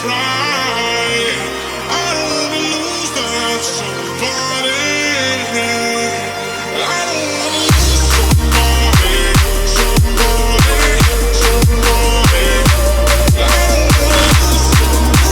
pride. I don't wanna lose that somebody. I don't wanna lose somebody, somebody, somebody. I don't wanna lose somebody.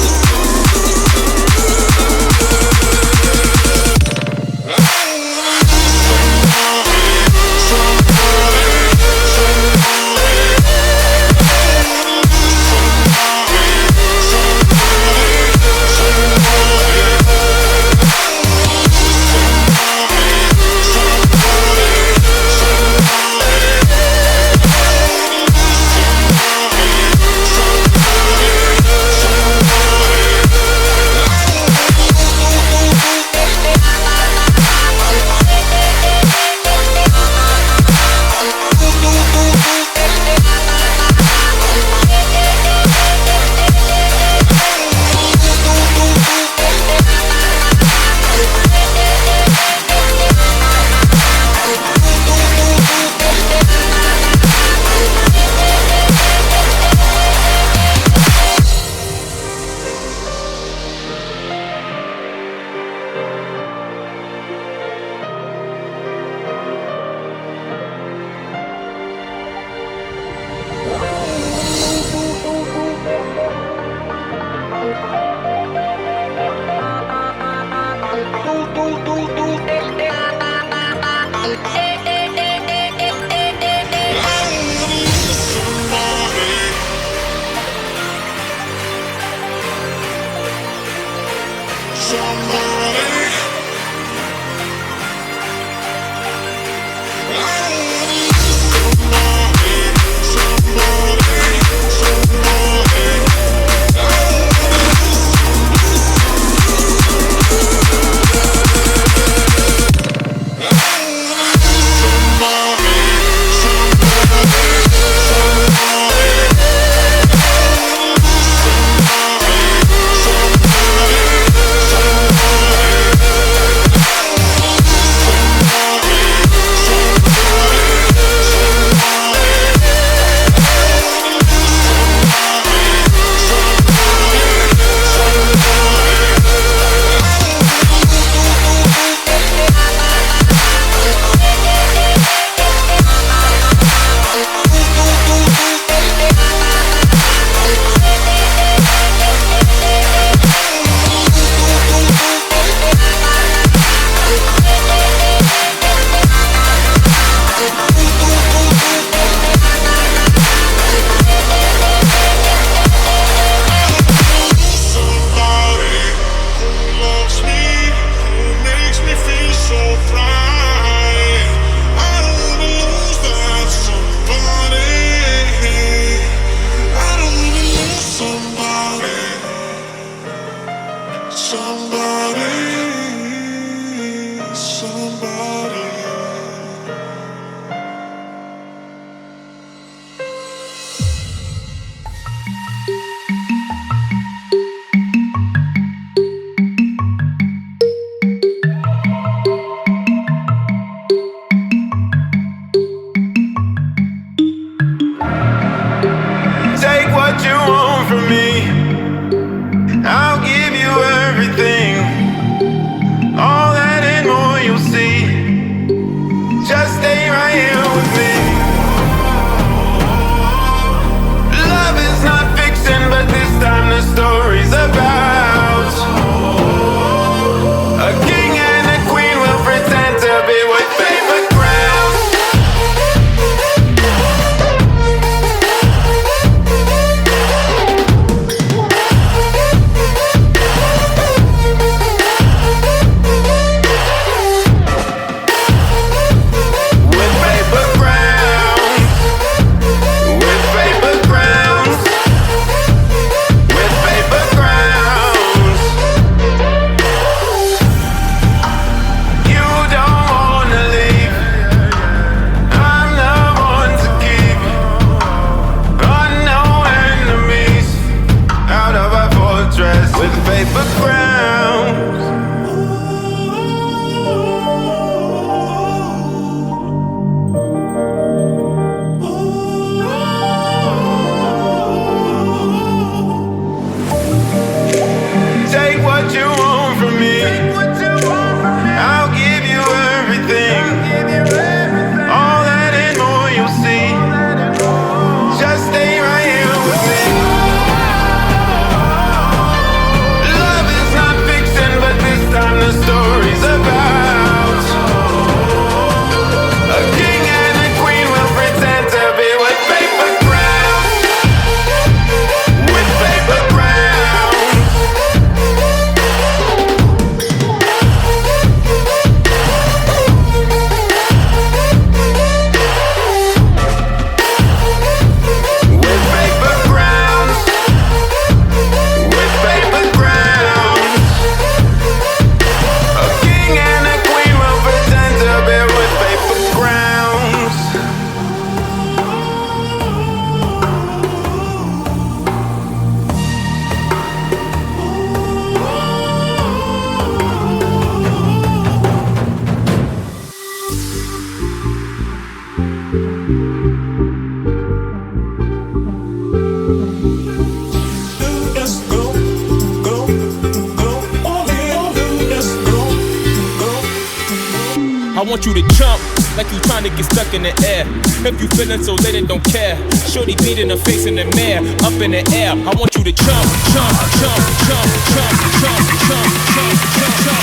want you to jump like you trying to get stuck in the air. If you feeling so lit and don't care, shorty beating her face in the mirror, up in the air. I want you to jump, jump, jump, jump, jump, jump, jump, jump,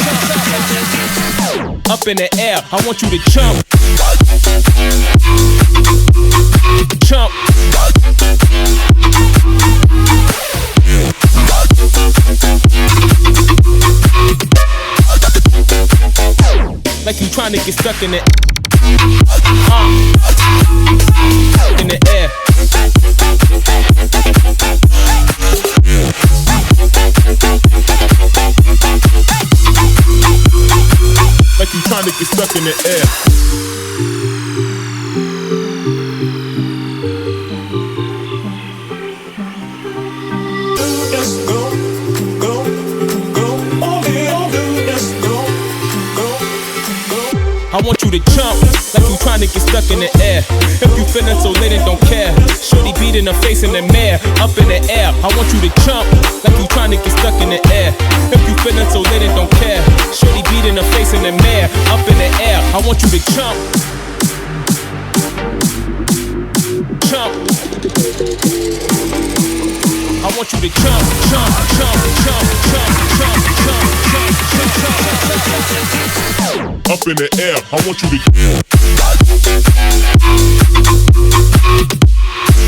jump, jump. Up in the air, I want you to jump. Jump. Like you trying to get stuck in it. In the air. Like you trying to get stuck in the air. I want you to jump like you trying to get stuck in the air. If you feeling so lit and don't care, shorty beating her face in the mirror, up in the air. I want you to jump like you trying to get stuck in the air. If you feeling so lit and don't care, shorty beating her face in the mirror, up in the air. I want you to jump. Jump. I want you to jump, jump, jump, jump, jump, jump, jump, jump, jump, jump. Up in the air, I want you to jump,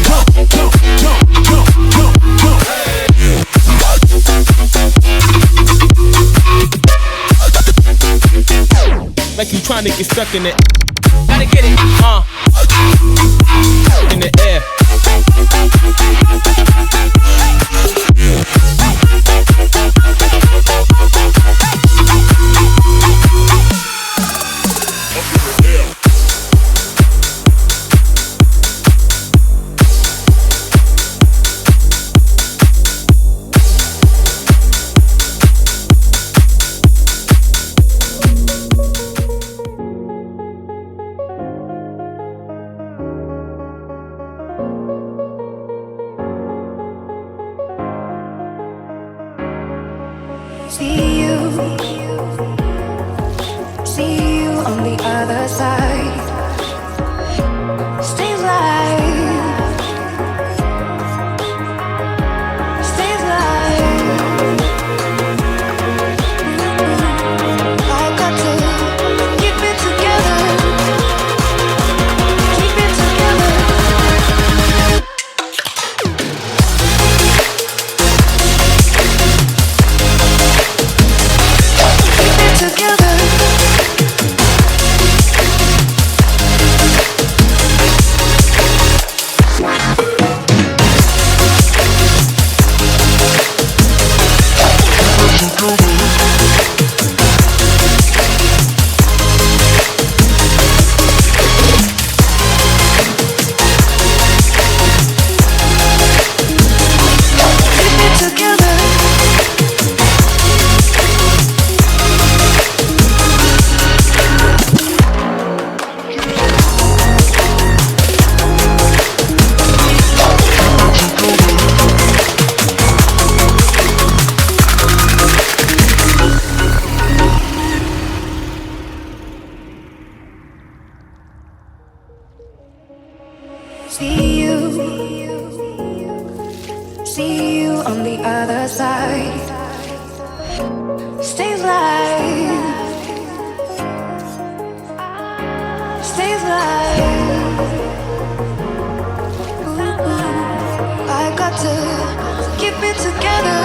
jump, jump, jump, jump, jump. Like you trying to get stuck in it. Gotta get it, in the air. See you on the other side. Stay alive, stay alive. I got to keep it together, keep it together. Together. See you on the other side. Stay alive, stay alive. I got to keep it together,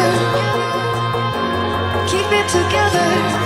keep it together.